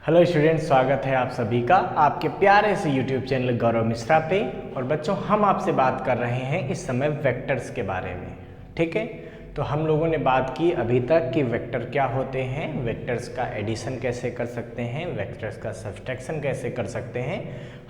Hello students, स्वागत है आप सभी का आपके प्यारे से यूट्यूब चैनल गौरव मिश्रा पे। और बच्चों, हम आपसे बात कर रहे हैं इस समय वेक्टर्स के बारे में। ठीक है, तो हम लोगों ने बात की अभी तक कि वेक्टर क्या होते हैं, वेक्टर्स का एडिशन कैसे कर सकते हैं, वेक्टर्स का सब्सट्रैक्शन कैसे कर सकते हैं।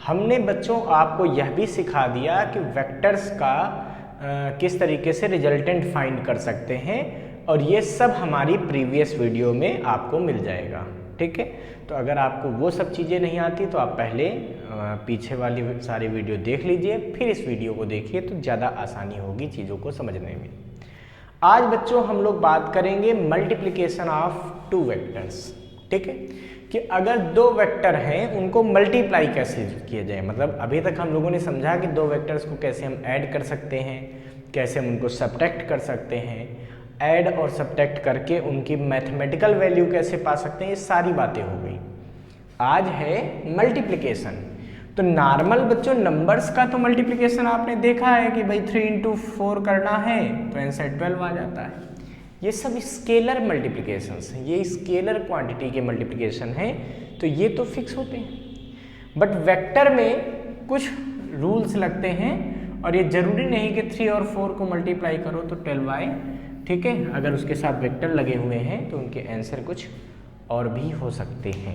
हमने बच्चों आपको यह भी सिखा दिया कि वेक्टर्स का किस तरीके से रिजल्टेंट फाइंड कर सकते हैं, और ये सब हमारी प्रीवियस वीडियो में आपको मिल जाएगा। ठीक है, तो अगर आपको वो सब चीज़ें नहीं आती तो आप पहले पीछे वाली सारी वीडियो देख लीजिए, फिर इस वीडियो को देखिए तो ज़्यादा आसानी होगी चीज़ों को समझने में। आज बच्चों हम लोग बात करेंगे मल्टीप्लिकेशन ऑफ टू वेक्टर्स। ठीक है, कि अगर दो वेक्टर हैं उनको मल्टीप्लाई कैसे किया जाए। मतलब अभी तक हम लोगों ने समझा कि दो वेक्टर्स को कैसे हम ऐड कर सकते हैं, कैसे हम उनको सब्ट्रैक्ट कर सकते हैं, ऐड और सब्ट्रैक्ट करके उनकी मैथमेटिकल वैल्यू कैसे पा सकते हैं, ये सारी बातें हो गई। आज है मल्टीप्लिकेशन। तो नॉर्मल बच्चों नंबर्स का तो मल्टीप्लिकेशन आपने देखा है कि भाई 3 into 4 करना है तो आंसर 12 आ जाता है। ये सब स्केलर मल्टीप्लिकेशंस हैं, ये स्केलर क्वांटिटी के मल्टीप्लिकेशन हैं, तो ये तो फिक्स होते हैं। बट वेक्टर में कुछ रूल्स लगते हैं, और ये जरूरी नहीं कि 3 और 4 को मल्टीप्लाई करो तो 12 आए। ठीक है, अगर उसके साथ वेक्टर लगे हुए हैं तो उनके आंसर कुछ और भी हो सकते हैं।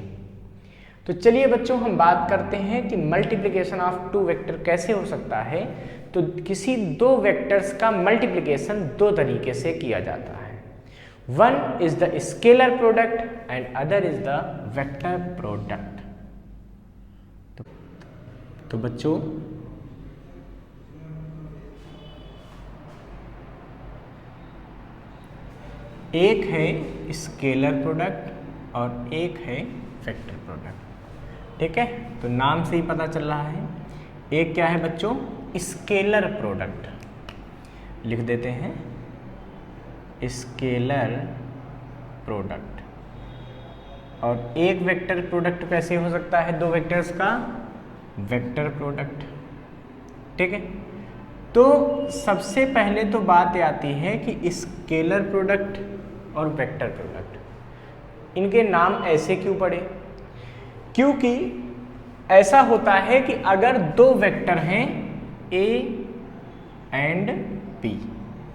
तो चलिए बच्चों, हम बात करते हैं कि मल्टीप्लिकेशन ऑफ टू वेक्टर कैसे हो सकता है। तो किसी दो वेक्टर्स का मल्टीप्लिकेशन दो तरीके से किया जाता है। One is the scalar product and other is the vector product. तो बच्चों एक है स्केलर प्रोडक्ट और एक है वेक्टर प्रोडक्ट। ठीक है, तो नाम से ही पता चल रहा है। एक क्या है बच्चों, स्केलर प्रोडक्ट। लिख देते हैं स्केलर प्रोडक्ट। और एक वेक्टर प्रोडक्ट कैसे हो सकता है, दो वेक्टर्स का वेक्टर प्रोडक्ट। ठीक है, तो सबसे पहले तो बात आती है कि स्केलर प्रोडक्ट और वेक्टर प्रोडक्ट, इनके नाम ऐसे क्यों पड़े। क्योंकि ऐसा होता है कि अगर दो वेक्टर हैं ए एंड बी,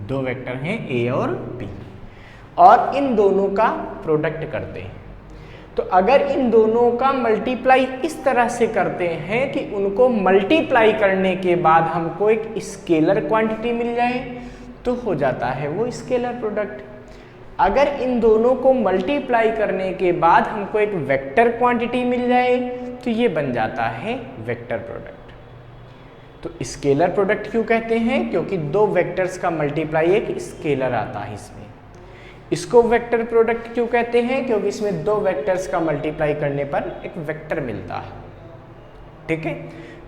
दो वेक्टर हैं ए और बी, और इन दोनों का प्रोडक्ट करते हैं, तो अगर इन दोनों का मल्टीप्लाई इस तरह से करते हैं कि उनको मल्टीप्लाई करने के बाद हमको एक स्केलर क्वांटिटी मिल जाए तो हो जाता है वो स्केलर प्रोडक्ट। अगर इन दोनों को मल्टीप्लाई करने के बाद हमको एक वेक्टर क्वांटिटी मिल जाए तो ये बन जाता है वेक्टर प्रोडक्ट। तो स्केलर प्रोडक्ट क्यों कहते हैं, क्योंकि दो वेक्टर्स का मल्टीप्लाई एक स्केलर आता है इसमें। इसको वेक्टर प्रोडक्ट क्यों कहते हैं, क्योंकि इसमें दो वेक्टर्स का मल्टीप्लाई करने पर एक वेक्टर मिलता है। ठीक है,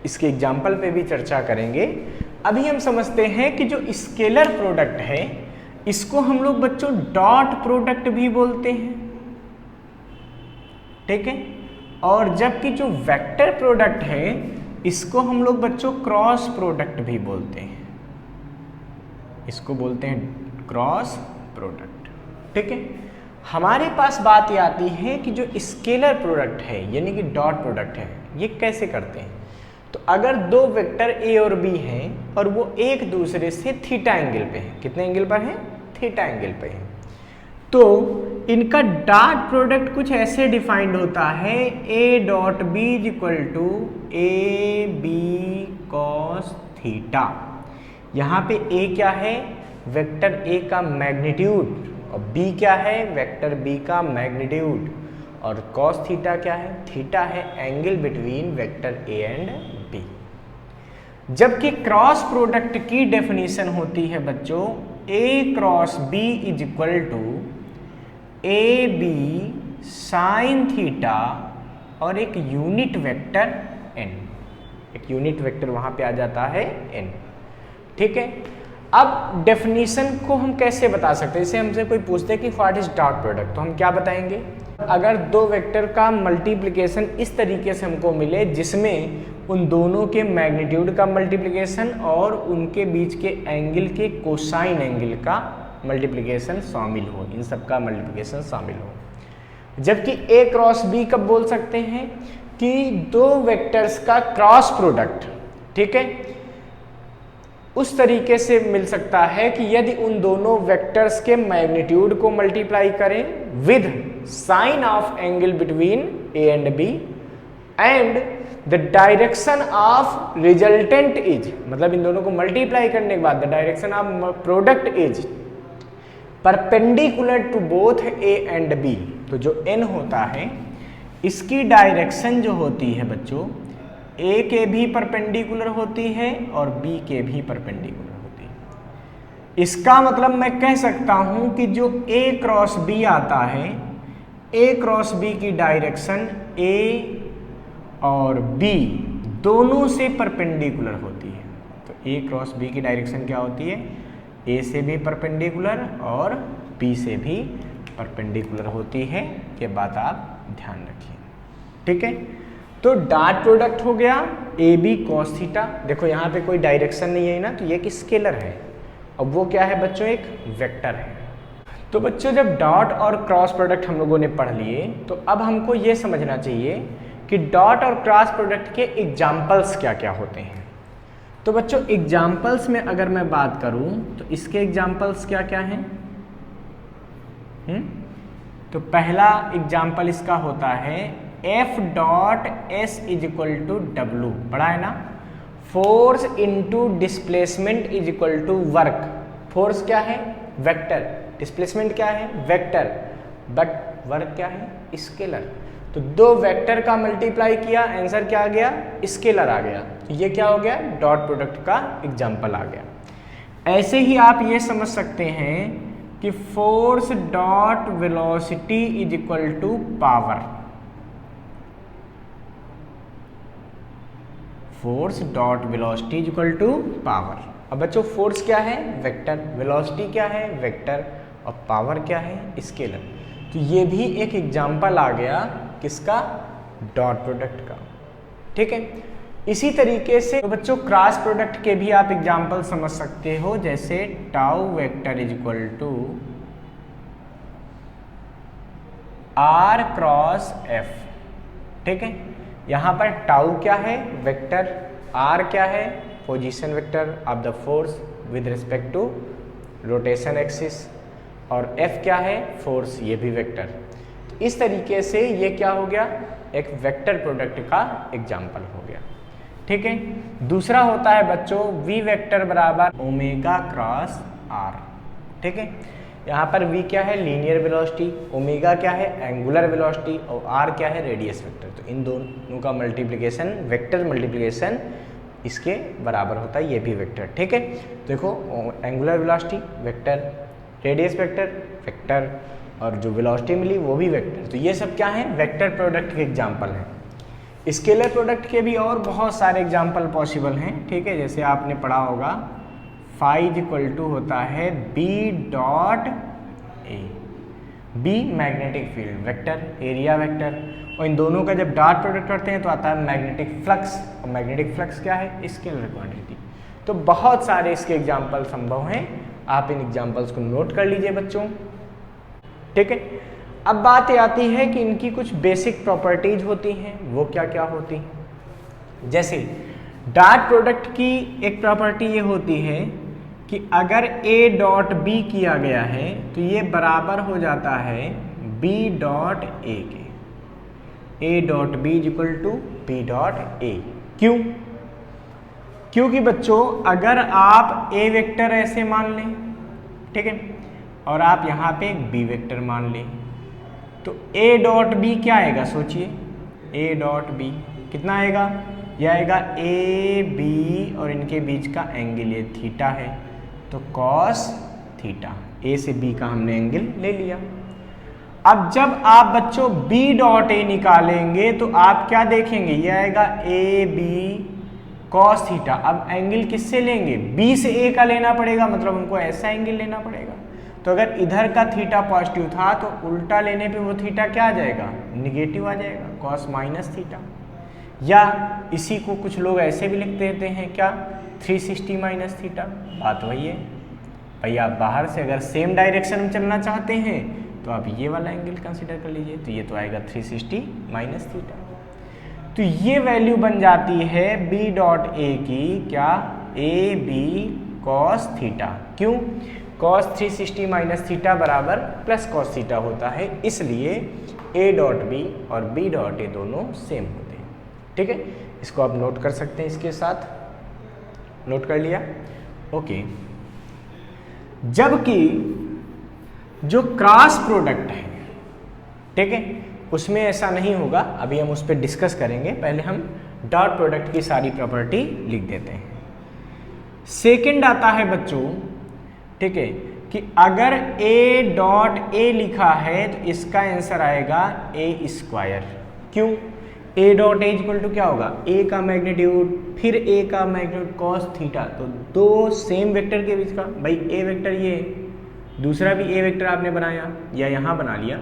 इसके एग्जाम्पल पे भी चर्चा करेंगे। अभी हम समझते हैं कि जो स्केलर प्रोडक्ट है इसको हम लोग बच्चों डॉट प्रोडक्ट भी बोलते हैं। ठीक है, और जबकि जो वेक्टर प्रोडक्ट है इसको हम लोग बच्चों क्रॉस प्रोडक्ट भी बोलते हैं। इसको बोलते हैं क्रॉस प्रोडक्ट। ठीक है, हमारे पास बात ये आती है कि जो स्केलर प्रोडक्ट है यानी कि डॉट प्रोडक्ट है, ये कैसे करते हैं। तो अगर दो वेक्टर ए और बी हैं और वो एक दूसरे से थीटा एंगल पे हैं, कितने एंगल पर हैं, थीटा एंगल पे हैं, तो इनका डॉट प्रोडक्ट कुछ ऐसे डिफाइंड होता है, A dot B is equal to A B cos theta. यहाँ पे ए क्या है, वेक्टर ए का मैग्नीट्यूड, और बी क्या है, वेक्टर बी का मैग्नीट्यूड, और कॉस थीटा क्या है, थीटा है angle between vector A and B. जबकि क्रॉस प्रोडक्ट की डेफिनेशन होती है बच्चों A cross B is equal to A B sine theta और एक यूनिट वेक्टर एन, एक यूनिट वेक्टर वहां पे आ जाता है एन। ठीक है, अब डेफिनेशन को हम कैसे बता सकते हैं, जैसे हमसे कोई पूछते हैं कि व्हाट इज डॉट प्रोडक्ट, तो हम क्या बताएंगे। अगर दो वेक्टर का मल्टीप्लिकेशन इस तरीके से हमको मिले जिसमें उन दोनों के मैग्नीट्यूड का मल्टीप्लिकेशन और उनके बीच के एंगल के कोसाइन एंगल का मल्टीप्लिकेशन शामिल हो, इन सब का मल्टीप्लिकेशन शामिल हो, जबकि ए क्रॉस बी कब बोल सकते हैं कि दो वेक्टर्स का क्रॉस प्रोडक्ट, ठीक है, उस तरीके से मिल सकता है कि यदि उन दोनों वेक्टर्स के मैग्नीट्यूड को मल्टीप्लाई करें with sine of angle between A and B and the direction of resultant is, मतलब इन दोनों को मल्टीप्लाई करने के बाद the direction of product is perpendicular to both A and B. तो जो n होता है इसकी डायरेक्शन जो होती है बच्चों ए के भी परपेंडिकुलर होती है और बी के भी परपेंडिकुलर होती है। इसका मतलब मैं कह सकता हूं कि जो a क्रॉस b आता है, a क्रॉस b की डायरेक्शन a और b दोनों से परपेंडिकुलर होती है। तो a क्रॉस b की डायरेक्शन क्या होती है, a से भी परपेंडिकुलर और b से भी परपेंडिकुलर होती है। ये बात आप ध्यान रखिए, ठीक है। तो डॉट प्रोडक्ट हो गया ए बी कॉस थीटा। देखो यहाँ पे कोई डायरेक्शन नहीं है ना, तो ये एक स्केलर है। अब वो क्या है बच्चों, एक वेक्टर है। तो बच्चों जब डॉट और क्रॉस प्रोडक्ट हम लोगों ने पढ़ लिए, तो अब हमको ये समझना चाहिए कि डॉट और क्रॉस प्रोडक्ट के एग्जाम्पल्स क्या क्या होते हैं। तो बच्चों एग्जाम्पल्स में अगर मैं बात करूं तो इसके एग्जाम्पल्स क्या क्या हैं। तो पहला एग्जाम्पल इसका होता है F dot S is equal to W, पढ़ा है ना। Force into displacement is equal to work. Force क्या है, वेक्टर, डिस्प्लेसमेंट क्या है, वेक्टर, बट वर्क क्या है, स्केलर। तो दो वेक्टर का मल्टीप्लाई किया, आंसर क्या आ गया, स्केलर आ गया। तो ये क्या हो गया, डॉट प्रोडक्ट का एग्जाम्पल आ गया। ऐसे ही आप ये समझ सकते हैं कि force dot velocity is equal to power. Force dot velocity is equal to power. अब बच्चों फोर्स क्या है, वेक्टर, वेलोसिटी क्या है, वेक्टर, और पावर क्या है, स्केलर। तो ये भी एक एग्जाम्पल आ गया किसका, डॉट प्रोडक्ट का, ठीक है। इसी तरीके से तो बच्चों क्रॉस प्रोडक्ट के भी आप एग्जाम्पल समझ सकते हो, जैसे tau vector is equal to R cross F, ठीक है। यहाँ पर टाउ क्या है, वेक्टर, आर क्या है, position vector of the force with respect to rotation axis, और एफ क्या है, फोर्स, ये भी वेक्टर। तो इस तरीके से ये क्या हो गया, एक वेक्टर प्रोडक्ट का एग्जाम्पल हो गया, ठीक है। दूसरा होता है बच्चों v वेक्टर बराबर ओमेगा क्रॉस r, ठीक है। यहाँ पर v क्या है, लीनियर वेलोसिटी, ओमेगा क्या है, एंगुलर वेलोसिटी, और r क्या है, रेडियस वेक्टर। तो इन दोनों का मल्टीप्लिकेशन, वेक्टर मल्टीप्लिकेशन इसके बराबर होता है, ये भी वेक्टर, ठीक है। देखो angular velocity vector, radius vector vector, और जो वेलोसिटी मिली वो भी वेक्टर। तो ये सब क्या है, वेक्टर प्रोडक्ट के एग्जाम्पल हैं। स्केलर प्रोडक्ट के भी और बहुत सारे एग्जाम्पल पॉसिबल हैं, ठीक है। जैसे आपने पढ़ा होगा फाइव इक्वल टू होता है B dot A, B magnetic field vector, area vector, और इन दोनों का जब डॉट प्रोडक्ट करते हैं तो आता है मैग्नेटिक फ्लक्स, और मैग्नेटिक फ्लक्स क्या है, स्केलर क्वांटिटी। तो बहुत सारे इसके एग्जाम्पल संभव हैं, आप इन एग्जाम्पल्स को नोट कर लीजिए बच्चों, ठीक है। अब बात आती है कि इनकी कुछ बेसिक प्रॉपर्टीज होती हैं, वो क्या क्या होती हैं। जैसे डॉट प्रोडक्ट की एक प्रॉपर्टी ये होती है कि अगर a डॉट b किया गया है तो ये बराबर हो जाता है b डॉट a के। a dot b is equal to b dot a। क्यों? क्योंकि बच्चों अगर आप a वेक्टर ऐसे मान लें, ठीक है, और आप यहाँ पे एक b वेक्टर मान लें, तो a डॉट b क्या आएगा, सोचिए, a डॉट b कितना आएगा, यह आएगा ए बी और इनके बीच का एंगल ये थीटा है, तो कॉस थीटा, ए से बी का हमने एंगल ले लिया। अब जब आप बच्चों b डॉट ए निकालेंगे तो आप क्या देखेंगे, ये आएगा ए बी कॉस थीटा। अब एंगल किससे लेंगे, b से a का लेना पड़ेगा, मतलब हमको ऐसा एंगल लेना पड़ेगा। तो अगर इधर का थीटा पॉजिटिव था तो उल्टा लेने पे वो थीटा क्या आ जाएगा, निगेटिव आ जाएगा, कॉस माइनस थीटा। या इसी को कुछ लोग ऐसे भी लिख देते हैं क्या, 360 माइनस थीटा। बात वही है भैया, बाहर से अगर सेम डायरेक्शन में चलना चाहते हैं तो आप ये वाला एंगल कंसिडर कर लीजिए, तो ये तो आएगा 360 माइनस थीटा। तो ये वैल्यू बन जाती है बी डॉट ए की क्या, ए बी कॉस थीटा। क्यों? कॉस 360 माइनस थीटा बराबर प्लस कॉस थीटा होता है, इसलिए ए डॉट बी और बी डॉट ए दोनों सेम होते हैं। ठीक है, इसको आप नोट कर सकते हैं, इसके साथ नोट कर लिया। ओके, जबकि जो क्रॉस प्रोडक्ट है, ठीक है, उसमें ऐसा नहीं होगा, अभी हम उस पर डिस्कस करेंगे। पहले हम डॉट प्रोडक्ट की सारी प्रॉपर्टी लिख देते हैं। सेकंड आता है बच्चों, ठीक है, कि अगर ए डॉट ए लिखा है तो इसका आंसर आएगा ए स्क्वायर। क्यों? A dot A equal to क्या होगा, ए का मैग्नीट्यूड फिर ए का मैग्नीट्यूड कॉस थीटा, तो दो सेम वेक्टर के बीच का, भाई ए वेक्टर ये, दूसरा भी ए वेक्टर आपने बनाया या यहाँ बना लिया,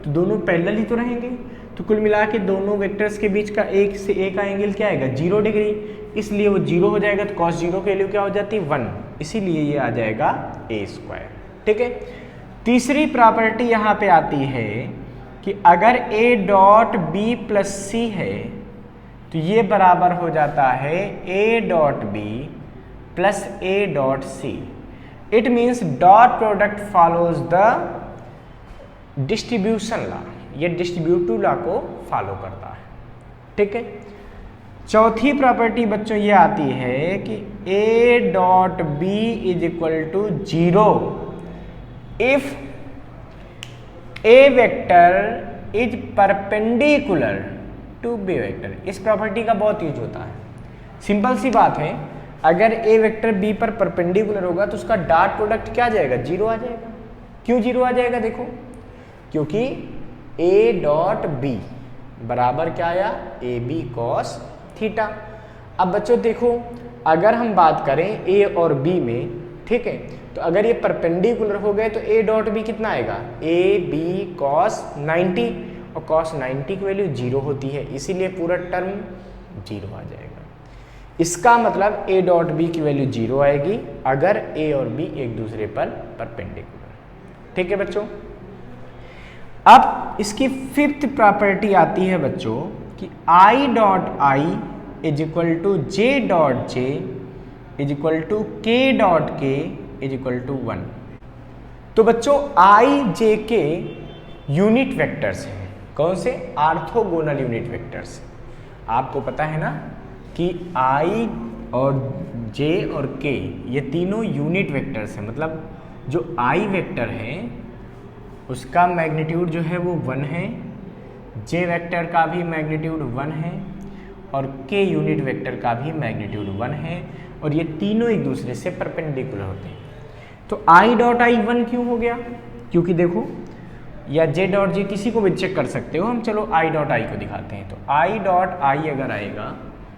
तो दोनों पैरेलल ही तो रहेंगे। तो कुल मिला के दोनों वेक्टर्स के बीच का एक से ए का एंगल क्या आएगा, 0 डिग्री, इसलिए वो 0 हो जाएगा, तो cos 0 की वैल्यू क्या हो जाती है 1, इसीलिए ये आ जाएगा ए स्क्वायर। ठीक है, तीसरी प्रॉपर्टी यहाँ पे आती है कि अगर A dot B plus C है तो ये बराबर हो जाता है A dot B plus A dot C. It means dot product follows the distribution law, ये डिस्ट्रीब्यूटिव लॉ को फॉलो करता है। ठीक है, चौथी प्रॉपर्टी बच्चों ये आती है कि A dot B is equal to 0 if A vector is perpendicular to B vector. इस प्रॉपर्टी का बहुत यूज होता है। सिंपल सी बात है, अगर ए वेक्टर बी पर परपेंडिकुलर होगा तो उसका डॉट प्रोडक्ट क्या आ जाएगा, 0 आ जाएगा। क्यों 0 आ जाएगा? देखो, क्योंकि ए डॉट बी बराबर क्या आया, ए बी कॉस थीटा। अब बच्चों देखो, अगर हम बात करें ए और बी में, ठीक है, तो अगर ये परपेंडिकुलर हो गए तो ए डॉट बी कितना आएगा, ए बी कॉस 90, और कॉस 90 की वैल्यू 0 होती है, इसीलिए पूरा टर्म 0 आ जाएगा। इसका मतलब ए डॉट बी की वैल्यू 0 आएगी अगर ए और बी एक दूसरे पर परपेंडिकुलर। ठीक है बच्चों, अब इसकी फिफ्थ प्रॉपर्टी आती है बच्चों कि I dot I is equal to J dot J is equal to K dot K is equal to 1। तो बच्चों आई जे के यूनिट वेक्टर्स हैं। कौन से? Orthogonal unit vectors. आपको पता है ना कि आई और जे और के ये तीनों यूनिट वेक्टर्स हैं, मतलब जो आई वेक्टर है उसका मैग्नीट्यूड जो है वो 1 है, जे वेक्टर का भी मैग्नीट्यूड 1 है, और के यूनिट वेक्टर का भी मैग्नीट्यूड 1 है, और ये तीनों एक दूसरे से परपेंडिकुलर होते हैं। तो आई डॉट आई 1 क्यों हो गया? क्योंकि देखो, या जे डॉट जे किसी को भी चेक कर सकते हो हम, चलो आई डॉट आई को दिखाते हैं। तो आई डॉट आई अगर आएगा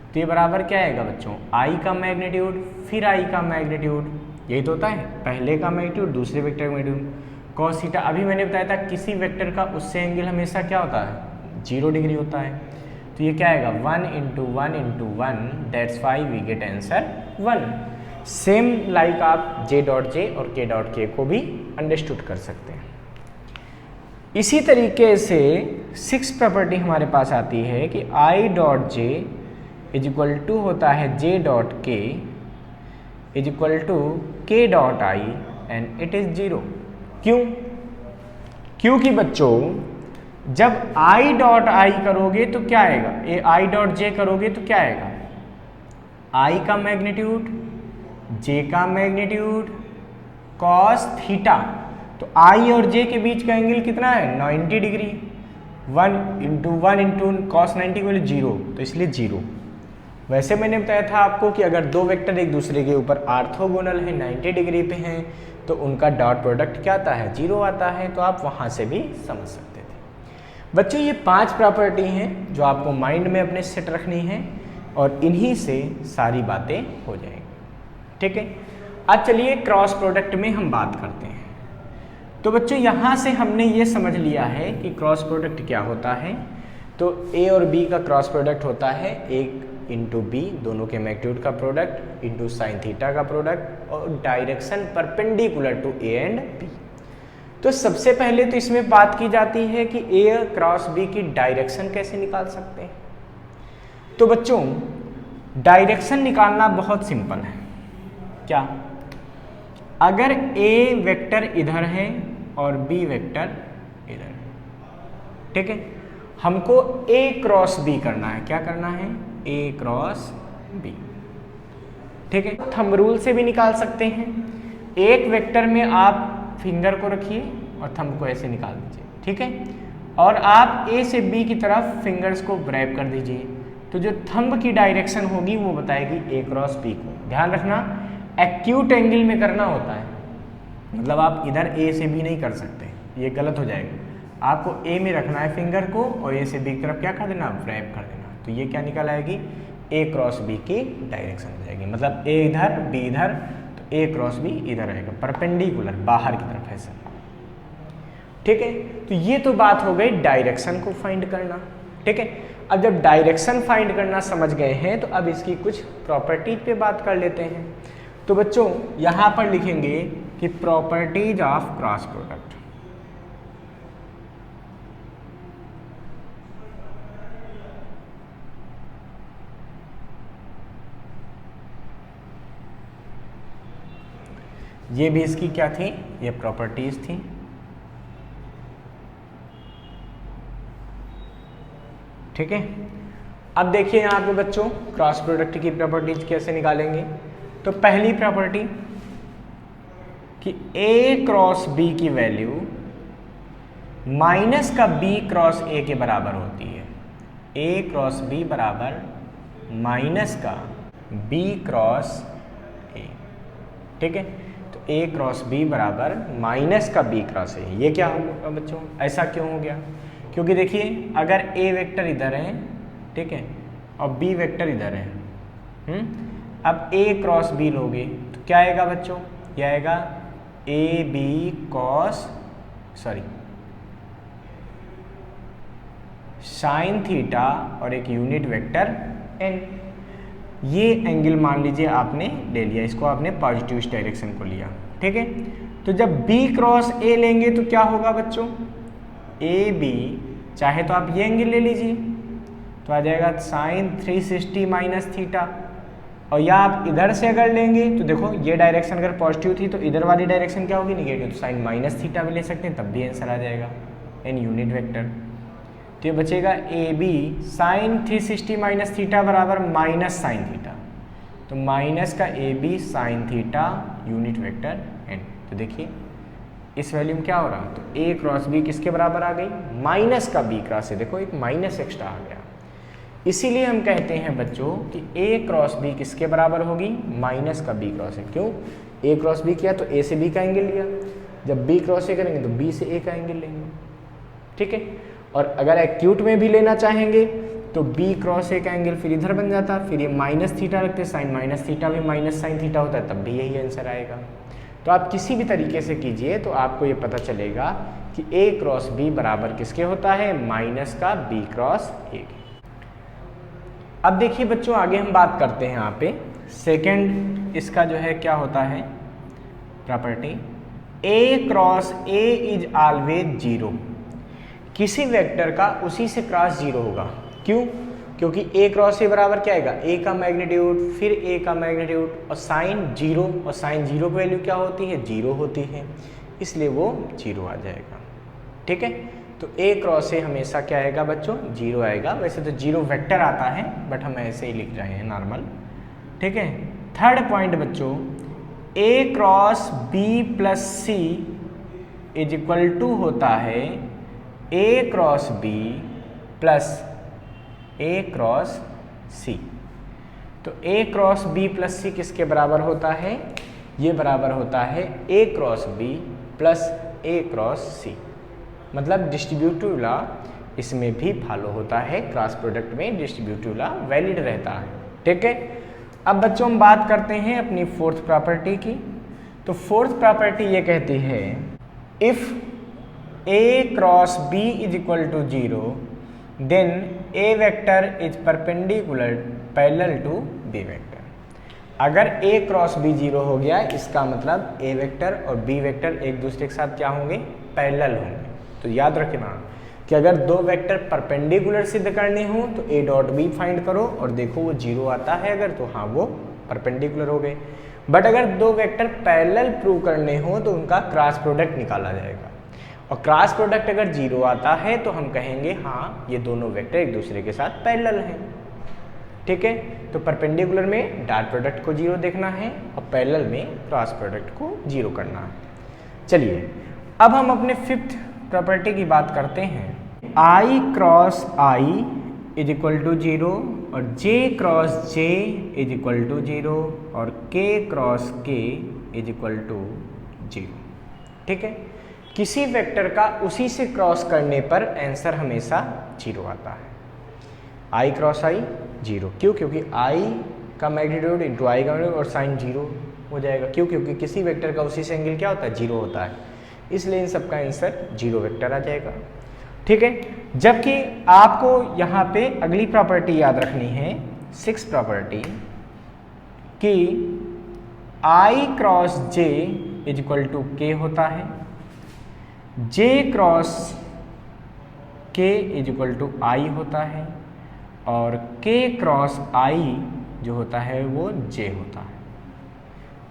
तो ये बराबर क्या आएगा बच्चों, आई का मैग्नीट्यूड फिर आई का मैग्नीट्यूड, यही तो होता है, पहले का मैग्नीट्यूड दूसरे वेक्टर का मैग्नीट्यूड कॉस थीटा। अभी मैंने बताया था किसी वेक्टर का उससे एंगल हमेशा क्या होता है, 0 डिग्री होता है। तो ये क्या आएगा, 1 into 1 into 1, that's 5, we get answer 1। Same like आप जे डॉट जे और के डॉट के को भी अंडरस्टूड कर सकते हैं। इसी तरीके से 6 प्रॉपर्टी हमारे पास आती है कि I dot J is equal to होता है J dot K is equal to K dot I and it is 0। क्यों? क्योंकि बच्चों जब आई डॉट आई करोगे तो क्या आएगा, ए आई डॉट जे करोगे तो क्या आएगा, आई का मैग्नीट्यूड जे का मैग्नीट्यूड कॉस थीटा। तो आई और जे के बीच का एंगल कितना है, 90 डिग्री। 1 इंटू कॉस 90 की वैल्यू 0, तो इसलिए 0। वैसे मैंने बताया था आपको कि अगर दो वेक्टर एक दूसरे के ऊपर ऑर्थोगोनल है, 90 डिग्री पे हैं, तो उनका डॉट प्रोडक्ट क्या आता है, 0 आता है। तो आप वहाँ से भी समझ सकते थे। बच्चों ये 5 प्रॉपर्टी हैं जो आपको माइंड में अपने सेट रखनी है, और इन्हीं से सारी बातें हो जाएंगी। ठीक है, अब चलिए क्रॉस प्रोडक्ट में हम बात करते हैं। तो बच्चों यहाँ से हमने ये समझ लिया है कि क्रॉस प्रोडक्ट क्या होता है। तो ए और बी का क्रॉस प्रोडक्ट होता है एक इंटू बी, दोनों के मैग्नीट्यूड का प्रोडक्ट, इंटू साइन थीटा का प्रोडक्ट, और direction perpendicular to A and B. तो सबसे पहले तो इसमें बात की जाती है कि ए क्रॉस बी की डायरेक्शन कैसे निकाल सकते हैं। तो बच्चों डायरेक्शन निकालना बहुत सिंपल है। क्या, अगर ए वेक्टर इधर है और बी वेक्टर इधर है, ठीक है, हमको ए क्रॉस बी करना है। क्या करना है? ए क्रॉस बी, ठीक है। थंब रूल से भी निकाल सकते हैं। एक वेक्टर में आप फिंगर को रखिए और थंब को ऐसे निकाल दीजिए, ठीक है, और आप ए से बी की तरफ फिंगर्स को ग्रैब कर दीजिए, तो जो थंब की डायरेक्शन होगी वो बताएगी ए क्रॉस बी को। ध्यान रखना एक्यूट एंगल में करना होता है, मतलब आप इधर ए से बी नहीं कर सकते, ये गलत हो जाएगा। आपको ए में रखना है फिंगर को और ए से बी की तरफ क्या कर देना? ग्रैब कर देना। तो ये क्या निकल आएगी? ए क्रॉस बी की डायरेक्शन हो जाएगी। मतलब ए इधर बी इधर, तो ए क्रॉस बी इधर आएगा, परपेंडिकुलर बाहर की तरफ ऐसा, ठीक है। तो ये तो बात हो गई डायरेक्शन को फाइंड करना, ठीक है। अब जब डायरेक्शन फाइंड करना समझ गए हैं तो अब इसकी कुछ प्रॉपर्टीज पे बात कर लेते हैं। तो बच्चों यहाँ पर लिखेंगे कि प्रॉपर्टीज ऑफ क्रॉस प्रोडक्ट। ये भी इसकी क्या थी? ये प्रॉपर्टीज थी, ठीक है। अब देखिए यहाँ पे बच्चों क्रॉस प्रोडक्ट की प्रॉपर्टीज कैसे निकालेंगे। तो पहली प्रॉपर्टी कि ए क्रॉस बी की वैल्यू माइनस का बी क्रॉस ए के बराबर होती है। ए क्रॉस बी बराबर माइनस का बी क्रॉस ए, ठीक है। तो ए क्रॉस बी बराबर माइनस का बी क्रॉस ए। ये क्या होगा बच्चों? ऐसा क्यों हो गया? क्योंकि देखिए अगर ए वेक्टर इधर है, ठीक है, और बी वेक्टर इधर है, अब ए क्रॉस बी लोगे तो क्या आएगा बच्चों? ये आएगा A B cos sine theta और एक यूनिट वेक्टर एन। ये एंगल मान लीजिए आपने ले लिया, इसको आपने पॉजिटिव डायरेक्शन को लिया, ठीक है। तो जब बी क्रॉस ए लेंगे तो क्या होगा बच्चों? ए बी, चाहे तो आप ये एंगल ले लीजिए तो आ जाएगा साइन 360 माइनस थीटा, और या आप इधर से अगर लेंगे तो देखो ये डायरेक्शन अगर पॉजिटिव थी तो इधर वाली डायरेक्शन क्या होगी? निगेटिव। तो साइन माइनस थीटा भी ले सकते हैं, तब भी आंसर आ जाएगा एन यूनिट वेक्टर। तो ये बचेगा A B sine 360 minus theta बराबर माइनस साइन थीटा, तो माइनस का A B sine theta unit vector N. तो देखिए इस वैल्यू में क्या हो रहा है? तो ए क्रॉस बी किसके बराबर आ गई? माइनस का बी क्रॉस है। देखो एक माइनस एक्स्ट्रा आ गया, इसीलिए हम कहते हैं बच्चों कि ए क्रॉस बी किसके बराबर होगी? माइनस का बी क्रॉस है। क्यों? ए क्रॉस बी किया तो ए से बी का एंगल लिया, जब बी क्रॉस ए करेंगे तो बी से ए का एंगल लेंगे, ठीक है। और अगर एक्यूट में भी लेना चाहेंगे तो बी क्रॉस ए का एंगल फिर इधर बन जाता, फिर ये माइनस थीटा रखते, साइन माइनस थीटा भी माइनस साइन थीटा होता है, तब भी यही आंसर आएगा। तो आप किसी भी तरीके से कीजिए तो आपको ये पता चलेगा कि ए क्रॉस बी बराबर किसके होता है? माइनस का बी क्रॉस ए के। अब देखिए बच्चों आगे हम बात करते हैं यहाँ पे सेकंड, इसका जो है क्या होता है property, A cross A is always zero. किसी वेक्टर का उसी से क्रॉस जीरो होगा। क्यों? क्योंकि ए क्रॉस ए बराबर क्या आएगा? ए का मैग्नीट्यूड फिर ए का मैग्नीट्यूड और साइन जीरो, और साइन जीरो की वैल्यू क्या होती है? जीरो होती है, इसलिए वो जीरो आ जाएगा, ठीक है। तो ए क्रॉस ए हमेशा क्या आएगा बच्चों? जीरो आएगा। वैसे तो जीरो वेक्टर आता है बट हम ऐसे ही लिख रहे हैं नॉर्मल, ठीक है। थर्ड पॉइंट बच्चों, A cross B plus C is equal to होता है A cross B plus A cross C. तो A cross B plus C किसके बराबर होता है? ये बराबर होता है A cross B plus A cross C. मतलब डिस्ट्रीब्यूटिव लॉ इसमें भी फॉलो होता है, क्रॉस प्रोडक्ट में डिस्ट्रीब्यूटिव लॉ वैलिड रहता है, ठीक है। अब बच्चों हम बात करते हैं अपनी फोर्थ प्रॉपर्टी की। तो फोर्थ प्रॉपर्टी ये कहती है if A cross B is equal to zero then A vector is perpendicular parallel to B vector. अगर ए क्रॉस बी जीरो हो गया इसका मतलब ए वेक्टर और बी वेक्टर एक दूसरे के साथ क्या होंगे? पैरेलल होंगे। तो याद रखना कि अगर दो वेक्टर परपेंडिकुलर सिद्ध करने हो तो ए डॉट बी फाइंड करो और देखो वो 0 आता है अगर, तो हाँ वो परपेंडिकुलर हो गए। बट अगर दो वेक्टर पैरेलल प्रूव करने हो तो उनका क्रॉस प्रोडक्ट निकाला जाएगा, और क्रॉस प्रोडक्ट अगर 0 आता है तो हम कहेंगे हाँ ये दोनों वेक्टर एक दूसरे के साथ पैरेलल हैं। ठीक है, तो परपेंडिकुलर में डॉट प्रोडक्ट को 0 देखना है और पैरेलल में क्रॉस प्रोडक्ट को 0 करना है। चलिए अब हम अपने फिफ्थ प्रॉपर्टी की बात करते हैं। I cross I is equal to 0 और J cross J is equal to 0 और K cross K is equal to 0। ठीक है, किसी वेक्टर का उसी से क्रॉस करने पर आंसर हमेशा 0 आता है। I क्रॉस I 0, क्यों? क्योंकि I का मैग्नीट्यूड इंटू I का मैग्नीट्यूड और साइन 0 हो जाएगा। क्यों? क्योंकि किसी वेक्टर का उसी से एंगल क्या होता है? 0 होता है, इसलिए इन सबका आंसर 0 वेक्टर आ जाएगा। ठीक है, जबकि आपको यहाँ पे अगली प्रॉपर्टी याद रखनी है, 6 प्रॉपर्टी, कि I cross J is equal to K होता है, J cross K is equal to I होता है और K क्रॉस I जो होता है वो J होता है।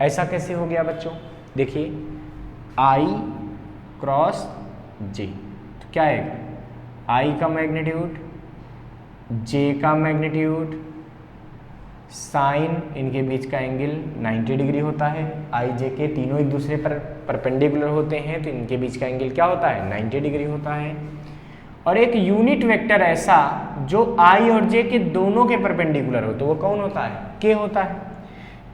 ऐसा कैसे हो गया बच्चों? देखिए I क्रॉस J तो क्या है? I का मैग्नीट्यूड, J का मैग्नीट्यूड, साइन इनके बीच का एंगल 90 डिग्री होता है। I J के तीनों एक दूसरे पर परपेंडिकुलर होते हैं तो इनके बीच का एंगल क्या होता है? 90 डिग्री होता है। और एक यूनिट वेक्टर ऐसा जो I और J के दोनों के परपेंडिकुलर हो तो वो कौन होता है? K होता है।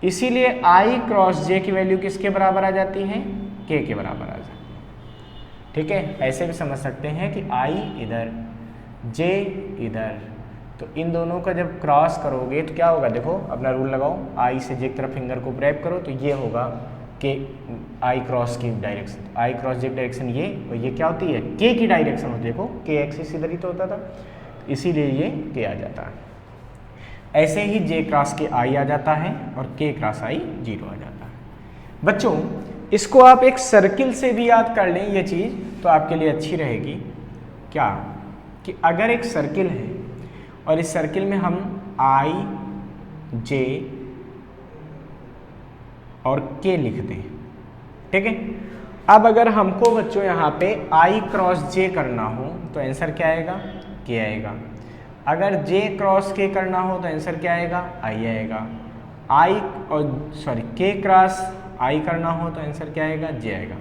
इसीलिए I क्रॉस J की वैल्यू किसके बराबर आ जाती है? K के बराबर आ जाती है। ठीक है, ऐसे भी समझ सकते हैं कि I इधर J इधर, तो इन दोनों का जब क्रॉस करोगे तो क्या होगा? देखो अपना रूल लगाओ, I से J की तरफ फिंगर को ग्रैब करो तो ये होगा कि I क्रॉस की डायरेक्शन, I क्रॉस J की डायरेक्शन ये, और ये क्या होती है? K की डायरेक्शन होती है। देखो K एक्सिस इधर ही तो होता था, इसीलिए ये K आ जाता है। ऐसे ही J क्रॉस के I आ जाता है और K क्रॉस I 0 आ जाता है। बच्चों इसको आप एक सर्किल से भी याद कर लें ये चीज़ तो आपके लिए अच्छी रहेगी। क्या? कि अगर एक सर्किल है और इस सर्किल में हम I J और K लिख दें, ठीक है। अब अगर हमको बच्चों यहाँ पे I क्रॉस J करना हो तो आंसर क्या आएगा? K आएगा। अगर J क्रॉस K करना हो तो आंसर क्या आएगा? I आएगा। K क्रॉस I करना हो तो आंसर क्या आएगा? J आएगा।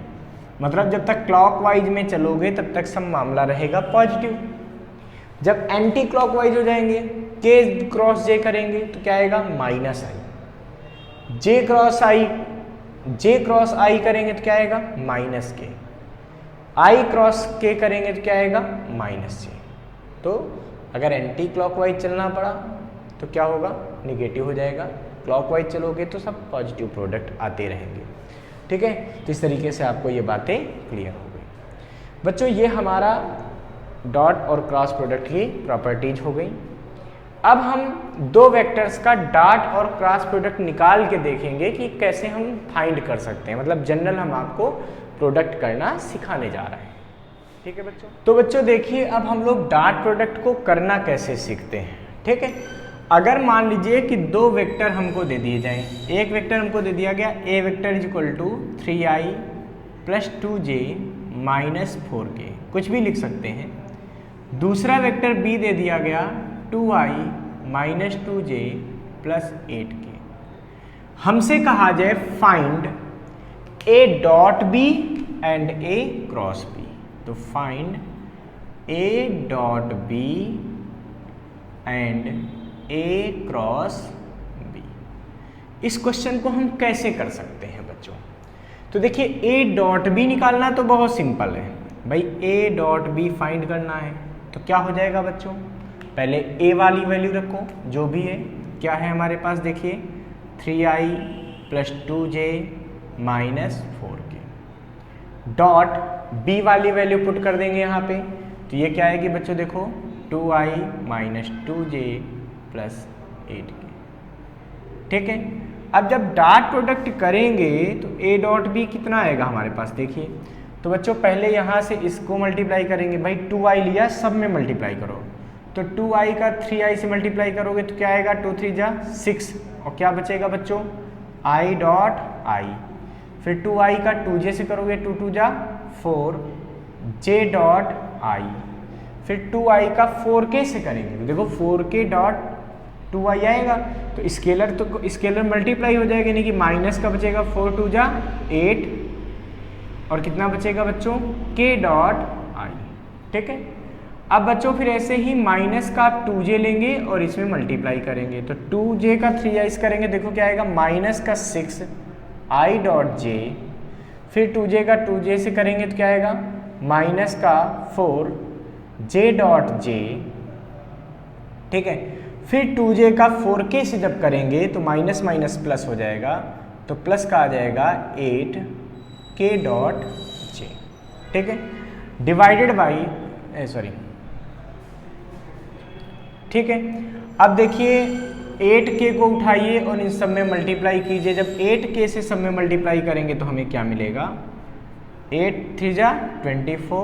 मतलब जब तक क्लॉकवाइज में चलोगे तब तक सब मामला रहेगा पॉजिटिव। जब एंटी क्लॉकवाइज हो जाएंगे, K क्रॉस J करेंगे तो क्या आएगा? Minus I। J cross I करेंगे तो क्या आएगा? Minus K। I cross K करेंगे तो क्या आएगा? Minus J। तो अगर एंटी क्लॉकवाइज चलना पड़ा तो क्या होगा? निगेटिव हो जाएगा। क्लॉकवाइज चलोगे तो सब पॉजिटिव प्रोडक्ट आते रहेंगे। ठीक है, तो इस तरीके से आपको ये बातें क्लियर हो गई। बच्चों ये हमारा डॉट और क्रॉस प्रोडक्ट की प्रॉपर्टीज हो गई। अब हम दो वेक्टर्स का डॉट और क्रॉस प्रोडक्ट निकाल के देखेंगे कि कैसे हम फाइंड कर सकते हैं। मतलब जनरल हम आपको प्रोडक्ट करना सिखाने जा रहे हैं। ठीक है बच्चों, तो बच्चों देखिए अब हम लोग डॉट प्रोडक्ट को करना कैसे सीखते हैं। ठीक है, अगर मान लीजिए कि दो वेक्टर हमको दे दिए जाएं, एक वेक्टर हमको दे दिया गया a vector is equal to 3i plus 2j minus 4k, कुछ भी लिख सकते हैं। दूसरा वेक्टर b दे दिया गया 2i minus 2j plus 8k। हमसे कहा जाए find a dot b and a cross b, तो find a dot b and A cross B। इस क्वेश्चन को हम कैसे कर सकते हैं बच्चों? तो देखिए A डॉट B निकालना तो बहुत सिंपल है भाई। A डॉट B फाइंड करना है तो क्या हो जाएगा बच्चों? पहले A वाली वैल्यू रखो जो भी है। क्या है हमारे पास? देखिए 3i plus 2j minus 4k dot B वाली वैल्यू पुट कर देंगे यहाँ पे, तो ये क्या आएगी बच्चों? देखो 2i minus 2j plus 8k। ठीक है, अब जब डॉट प्रोडक्ट करेंगे तो a डॉट b कितना आएगा हमारे पास? देखिए तो बच्चों पहले यहाँ से इसको मल्टीप्लाई करेंगे, भाई 2i लिया, सब में मल्टीप्लाई करो, तो 2i का 3i से मल्टीप्लाई करोगे तो क्या आएगा, 2 3 जा 6, और क्या बचेगा बच्चों, i डॉट i, फिर 2i का 2j से करोगे, 2 2 जा 4, j डॉट i, फिर 2i का 4k से करेंगे तो देखो 4k डॉट 2i आएगा, तो स्केलर मल्टीप्लाई हो जाएगा, यानी कि माइनस का बचेगा 4 2 जा 8, और कितना बचेगा बच्चों, k डॉट i। ठीक है, अब बच्चों फिर ऐसे ही माइनस का आप 2j लेंगे और इसमें मल्टीप्लाई करेंगे, तो 2j का 3i करेंगे, देखो क्या आएगा, माइनस का 6 i डॉट j, फिर 2j का 2j से करेंगे तो क्या आएगा, माइनस का 4 j डॉट j। ठीक है, फिर 2j का 4k से जब करेंगे तो माइनस माइनस प्लस हो जाएगा, तो प्लस का आ जाएगा 8 k डॉट j। ठीक है, डिवाइडेड बाई ठीक है, अब देखिए 8k को उठाइए और इन सब में मल्टीप्लाई कीजिए, जब 8k से सब में मल्टीप्लाई करेंगे तो हमें क्या मिलेगा, 8 3 जा 24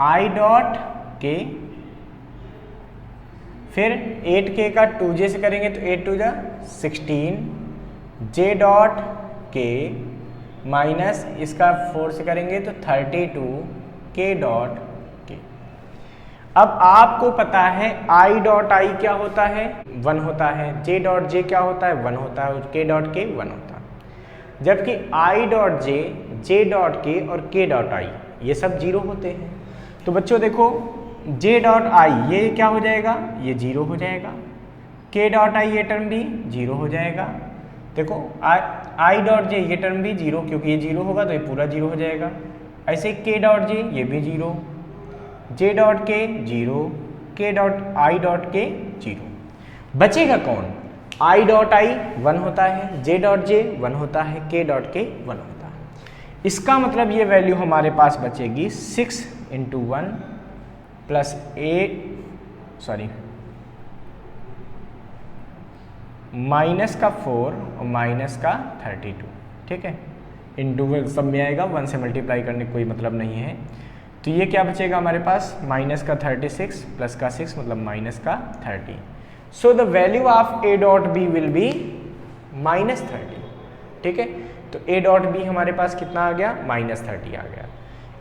i डॉट k, फिर 8k का 2j से करेंगे तो 8 2 जा 16 j डॉट k, माइनस इसका 4 से करेंगे तो 32 k डॉट k। अब आपको पता है i डॉट i क्या होता है, 1 होता है, j डॉट j क्या होता है, 1 होता है, k डॉट k 1 होता है, जबकि i dot j dot k और k डॉट i ये सब 0 होते हैं। तो बच्चों देखो j डॉट i ये क्या हो जाएगा, ये 0 हो जाएगा, k डॉट i ये टर्म भी 0 हो जाएगा, देखो i डॉट j ये टर्म भी 0, क्योंकि ये 0 होगा तो ये पूरा 0 हो जाएगा, ऐसे k डॉट j ये भी 0, j dot k 0, k dot i dot k 0, बचेगा कौन, i डॉट i 1 होता है, j डॉट j 1 होता है, k डॉट k 1 होता है। इसका मतलब ये वैल्यू हमारे पास बचेगी 6 इंटू 1 प्लस माइनस का 4 और माइनस का 32। ठीक है, इंटू सब में आएगा, 1 से मल्टीप्लाई करने कोई मतलब नहीं है, तो ये क्या बचेगा हमारे पास, माइनस का 36 प्लस का 6 मतलब माइनस का 30। So the value of a dot b will be minus 30। ठीक है, तो a डॉट b हमारे पास कितना आ गया, माइनस 30 आ गया।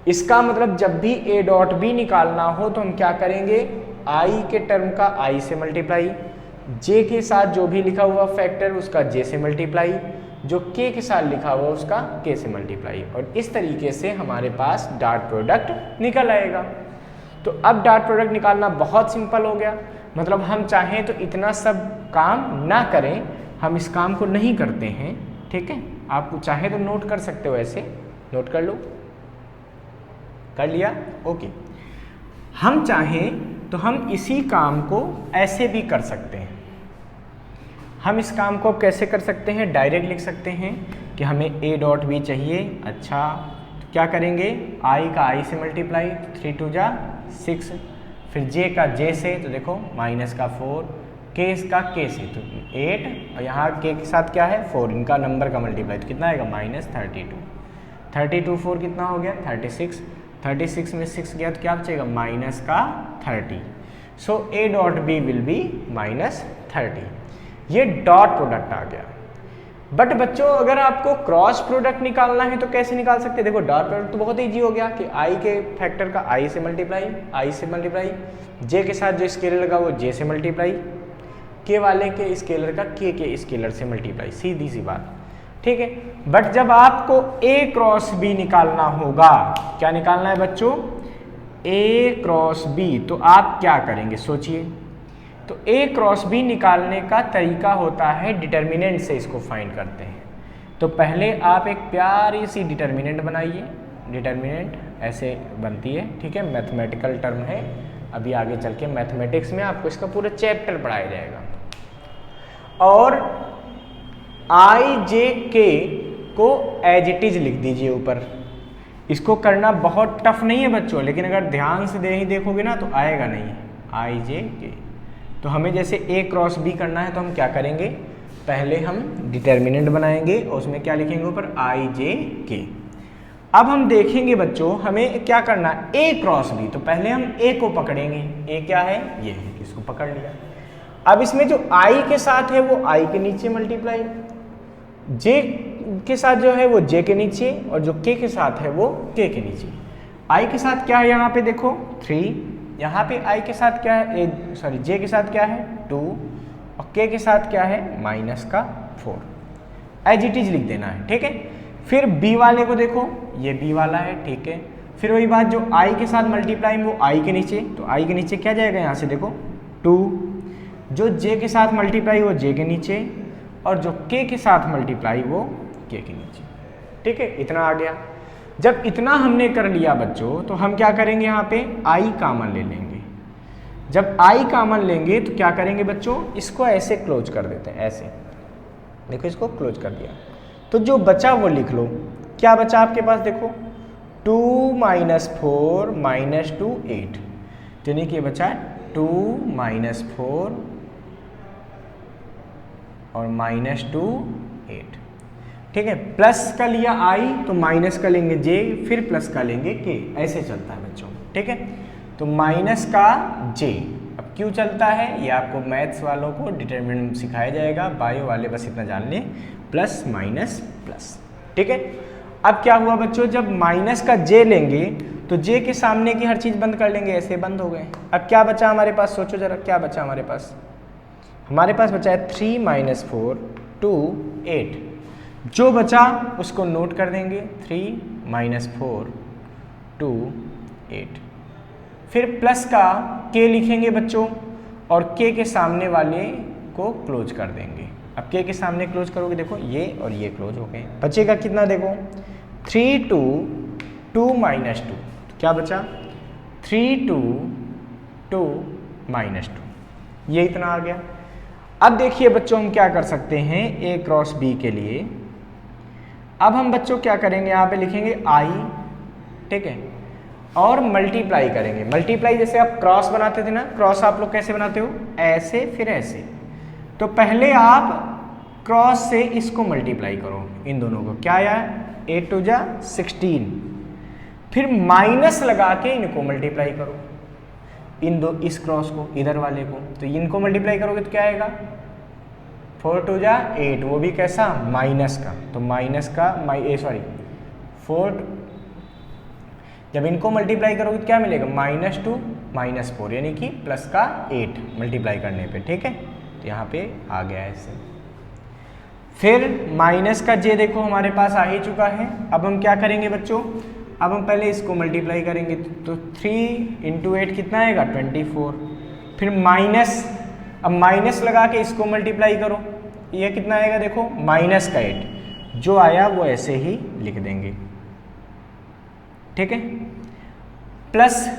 इसका मतलब जब भी a डॉट b निकालना हो तो हम क्या करेंगे, i के टर्म का i से मल्टीप्लाई, j के साथ जो भी लिखा हुआ फैक्टर उसका j से मल्टीप्लाई, जो k के साथ लिखा हुआ उसका k से मल्टीप्लाई, और इस तरीके से हमारे पास डॉट प्रोडक्ट निकल आएगा। तो अब डॉट प्रोडक्ट निकालना बहुत सिंपल हो गया, मतलब हम चाहें तो इतना सब काम ना करें, हम इस काम को नहीं करते हैं। ठीक है, आप चाहे तो नोट कर सकते हो, ऐसे नोट कर लो, कर लिया, ओके। हम चाहें तो हम इसी काम को ऐसे भी कर सकते हैं। हम इस काम को कैसे कर सकते हैं, डायरेक्ट लिख सकते हैं कि हमें a डॉट b चाहिए। अच्छा, तो क्या करेंगे, i का i से मल्टीप्लाई, 3 2 जा 6, फिर j का j से, तो देखो माइनस का 4, k का k से तो 8, और यहाँ k के साथ क्या है 4, इनका नंबर का मल्टीप्लाई, तो कितना आएगा माइनस 32 4 कितना हो गया 36 में 6 गया तो क्या बचेगा माइनस का 30। सो a dot b will be minus 30। ये डॉट प्रोडक्ट आ गया। बट बच्चों अगर आपको क्रॉस प्रोडक्ट निकालना है तो कैसे निकाल सकते हैं, देखो डॉट प्रोडक्ट तो बहुत ईजी हो गया कि i के फैक्टर का i से मल्टीप्लाई, j के साथ जो स्केलर लगा वो j से मल्टीप्लाई, k वाले के स्केलर का k के स्केलर से मल्टीप्लाई, सीधी सी बात। ठीक है, बट जब आपको a क्रॉस b निकालना होगा, क्या निकालना है बच्चों, a क्रॉस b, तो आप क्या करेंगे सोचिए। तो a क्रॉस b निकालने का तरीका होता है डिटर्मिनेंट से इसको फाइंड करते हैं। तो पहले आप एक प्यारी सी डिटर्मिनेंट बनाइए, डिटर्मिनेंट ऐसे बनती है। ठीक है, मैथमेटिकल टर्म है, अभी आगे चल के मैथमेटिक्स में आपको इसका पूरा चैप्टर पढ़ाया जाएगा। और i j k को एज इट इज लिख दीजिए ऊपर। इसको करना बहुत टफ नहीं है बच्चों, लेकिन अगर ध्यान से देखोगे ना तो आएगा नहीं, i j k। तो हमें जैसे a क्रॉस b करना है तो हम क्या करेंगे, पहले हम डिटर्मिनेंट बनाएंगे और उसमें क्या लिखेंगे ऊपर i j k। अब हम देखेंगे बच्चों हमें क्या करना है, ए क्रॉस बी। तो पहले हम ए को पकड़ेंगे, ए क्या है, ये है, इसको पकड़ लिया। अब इसमें जो आई के साथ है वो आई के नीचे मल्टीप्लाई, जे के साथ जो है वो जे के नीचे, और जो के साथ है वो के नीचे। आई के साथ क्या है यहाँ पे देखो 3, यहाँ पे आई के साथ क्या है, सॉरी जे के साथ क्या है 2, और के साथ क्या है -4। एज इट इज लिख देना है, ठीक है। फिर बी वाले को देखो, ये बी वाला है, ठीक है। फिर वही बात, जो आई के साथ मल्टीप्लाई वो आई के नीचे, तो आई के नीचे क्या जाएगा यहाँ से देखो 2, जो जे के साथ मल्टीप्लाई वो जे के नीचे, और जो के साथ मल्टीप्लाई वो के नीचे, ठीक है। इतना आ गया। जब इतना हमने कर लिया बच्चों, तो हम क्या करेंगे, यहाँ पे आई कॉमन ले लेंगे। जब आई कॉमन लेंगे तो क्या करेंगे बच्चों, इसको ऐसे क्लोज कर देते हैं, ऐसे देखो, इसको क्लोज कर दिया। तो जो बचा वो लिख लो, क्या बचा आपके पास देखो 2 - 4 - 2 8, यानी कि ये बचा 2 - 4 और -2 8, ठीक है। प्लस का लिया आई तो माइनस का लेंगे जे, फिर प्लस का लेंगे के, ऐसे चलता है बच्चों, ठीक है। तो माइनस का जे, अब क्यों चलता है ये आपको मैथ्स वालों को डिटरमिनेंट सिखाया जाएगा, बायो वाले बस इतना जान लें, प्लस माइनस प्लस, ठीक है। अब क्या हुआ बच्चों, जब माइनस का जे लेंगे तो जे के सामने की हर चीज़ बंद कर लेंगे, ऐसे बंद हो गए। अब क्या बचा हमारे पास, सोचो जरा क्या बचा हमारे पास, हमारे पास बचा है 3 - 4 2 8। जो बचा उसको नोट कर देंगे, 3 - 4 2 8। फिर प्लस का के लिखेंगे बच्चों, और के सामने वाले को क्लोज कर देंगे। अब के सामने क्लोज करोगे देखो ये और ये क्लोज हो गए। बचेगा कितना देखो 3 2 2 - 2, तो क्या बचा 3 2 2 -2, ये इतना आ गया। अब देखिए बच्चों हम क्या कर सकते हैं ए क्रॉस बी के लिए। अब हम बच्चों क्या करेंगे, यहाँ पे लिखेंगे आई, ठीक है, और मल्टीप्लाई करेंगे। मल्टीप्लाई जैसे आप क्रॉस बनाते थे ना, क्रॉस आप लोग कैसे बनाते हो, ऐसे फिर ऐसे। तो पहले आप क्रॉस से इसको मल्टीप्लाई करो, इन दोनों को, क्या आया 8 2 जा 16, फिर माइनस लगा के इनको मल्टीप्लाई करो, इस क्रॉस को, इधर वाले को। तो इनको मल्टीप्लाई करोगे तो क्या आएगा 4 2 जा 8, वो भी कैसा माइनस का, तो माइनस का 4, जब इनको मल्टीप्लाई करोगे तो क्या मिलेगा -2 -4, यानी कि प्लस का 8 मल्टीप्लाई करने पे, ठीक है। तो यहाँ पे आ गया ऐसे। फिर माइनस का जे देखो हमारे पास आ ही चुका है। अब हम क्या करेंगे बच्चों, अब हम पहले इसको मल्टीप्लाई करेंगे, तो 3 × 8 कितना आएगा 24। फिर माइनस, अब माइनस लगा के इसको मल्टीप्लाई करो, ये कितना आएगा देखो -का 8, जो आया वो ऐसे ही लिख देंगे, ठीक है। प्लस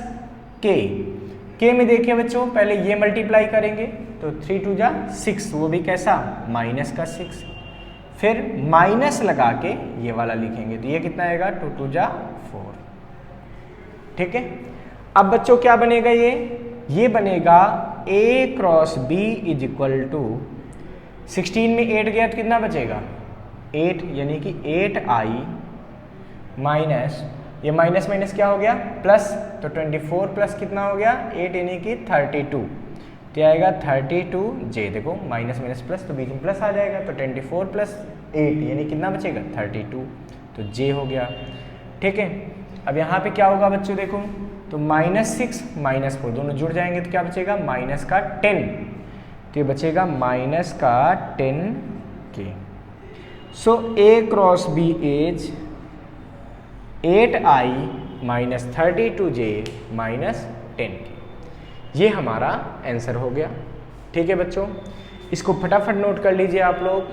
के में देखिए बच्चों, पहले ये मल्टीप्लाई करेंगे, तो 3 2 जा 6, वो भी कैसा का 6, फिर माइनस लगा के ये वाला लिखेंगे, तो ये कितना आएगा 2 2 जा 4, ठीक है। अब बच्चों क्या बनेगा, ये बनेगा A क्रॉस B = 16 में 8 गया तो कितना बचेगा 8, यानी कि 8i माइनस, ये माइनस माइनस क्या हो गया प्लस, तो 24 प्लस कितना हो गया 8, यानी कि 32, तो आएगा 32j। देखो माइनस माइनस प्लस, तो बीच में प्लस आ जाएगा, तो 24 + 8 यानी कितना बचेगा 32, तो j हो गया, ठीक है। अब यहाँ पे क्या होगा बच्चों देखो, तो -6 -4 दोनों जुड़ जाएंगे तो क्या बचेगा -10, तो ये बचेगा -10k। So A cross B is 8i - 32j - 10k। ये हमारा आंसर हो गया, ठीक है बच्चों। इसको फटाफट नोट कर लीजिए आप लोग,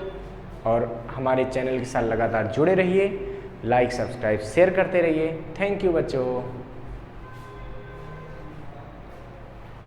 और हमारे चैनल के साथ लगातार जुड़े रहिए, लाइक सब्सक्राइब शेयर करते रहिए। थैंक यू बच्चों।